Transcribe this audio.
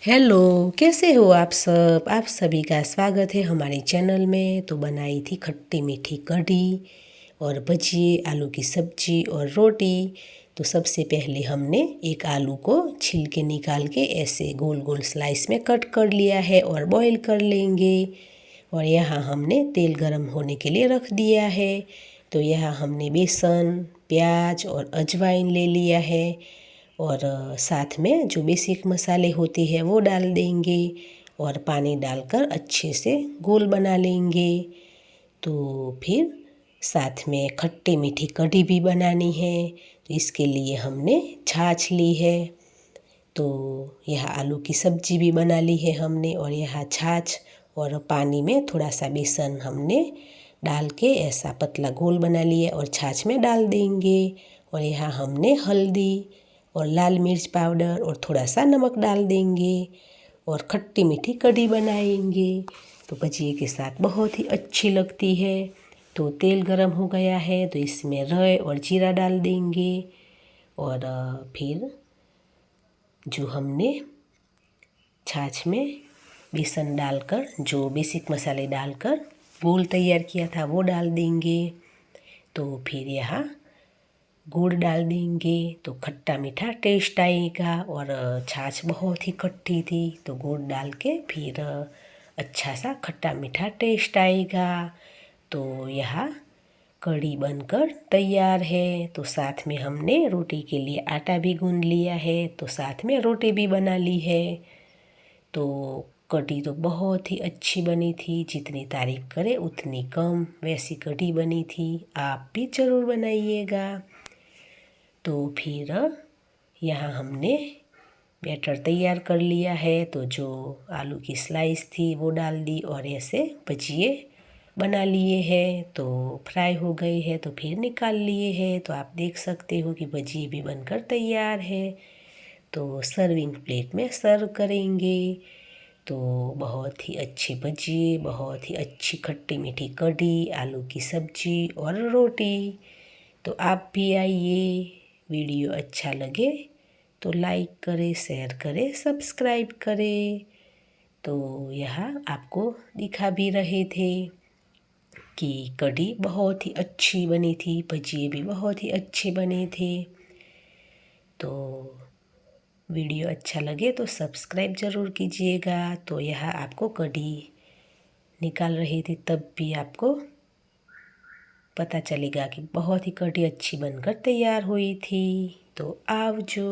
Hello, कैसे हो आप सब? आप सभी का स्वागत है हमारे चैनल में। तो बनाई थी खट्टी मीठी कढ़ी और भजिए, आलू की सब्जी और रोटी। तो सबसे पहले हमने एक आलू को छिलके निकाल के ऐसे गोल गोल स्लाइस में कट कर लिया है और बॉईल कर लेंगे। और यहाँ हमने तेल गरम होने के लिए रख दिया है। तो यहाँ हमने बेसन, प्याज और अजवाइन ले लिया है और साथ में जो बेसिक मसाले होते हैं वो डाल देंगे और पानी डालकर अच्छे से गोल बना लेंगे। तो फिर साथ में खट्टी मीठी कढ़ी भी बनानी है, तो इसके लिए हमने छाछ ली है। तो यह आलू की सब्जी भी बना ली है हमने और यह छाछ और पानी में थोड़ा सा बेसन हमने डाल के ऐसा पतला घोल बना लिया और छाछ में डाल देंगे। और यहाँ हमने हल्दी और लाल मिर्च पाउडर और थोड़ा सा नमक डाल देंगे और खट्टी मीठी कढ़ी बनाएंगे। तो भजिए के साथ बहुत ही अच्छी लगती है। तो तेल गरम हो गया है तो इसमें राई और जीरा डाल देंगे और फिर जो हमने छाछ में बेसन डालकर जो बेसिक मसाले डालकर घोल तैयार किया था वो डाल देंगे। तो फिर यहाँ गुड़ डाल देंगे तो खट्टा मीठा टेस्ट आएगा। और छाछ बहुत ही खट्टी थी तो गुड़ डाल के फिर अच्छा सा खट्टा मीठा टेस्ट आएगा। तो यहाँ कढ़ी बनकर तैयार है। तो साथ में हमने रोटी के लिए आटा भी गूंद लिया है, तो साथ में रोटी भी बना ली है। तो कढ़ी तो बहुत ही अच्छी बनी थी, जितनी तारीफ़ करे उतनी कम, वैसी कढ़ी बनी थी। आप भी ज़रूर बनाइएगा। तो फिर यहाँ हमने बैटर तैयार कर लिया है। तो जो आलू की स्लाइस थी वो डाल दी और ऐसे भजिए बना लिए हैं। तो फ्राई हो गए हैं तो फिर निकाल लिए हैं। तो आप देख सकते हो कि भजिए भी बनकर तैयार है। तो सर्विंग प्लेट में सर्व करेंगे। तो बहुत ही अच्छी भजिए, बहुत ही अच्छी खट्टी मीठी कढ़ी, आलू की सब्जी और रोटी। तो आप भी आइए। वीडियो अच्छा लगे तो लाइक करें, शेयर करें, सब्सक्राइब करें। तो यहाँ आपको दिखा भी रहे थे कि कढ़ी बहुत ही अच्छी बनी थी, भजिए भी बहुत ही अच्छे बने थे। तो वीडियो अच्छा लगे तो सब्सक्राइब ज़रूर कीजिएगा। तो यहाँ आपको कढ़ी निकाल रही थी तब भी आपको पता चलेगा कि बहुत ही कढ़ी अच्छी बनकर तैयार हुई थी। तो आवजो।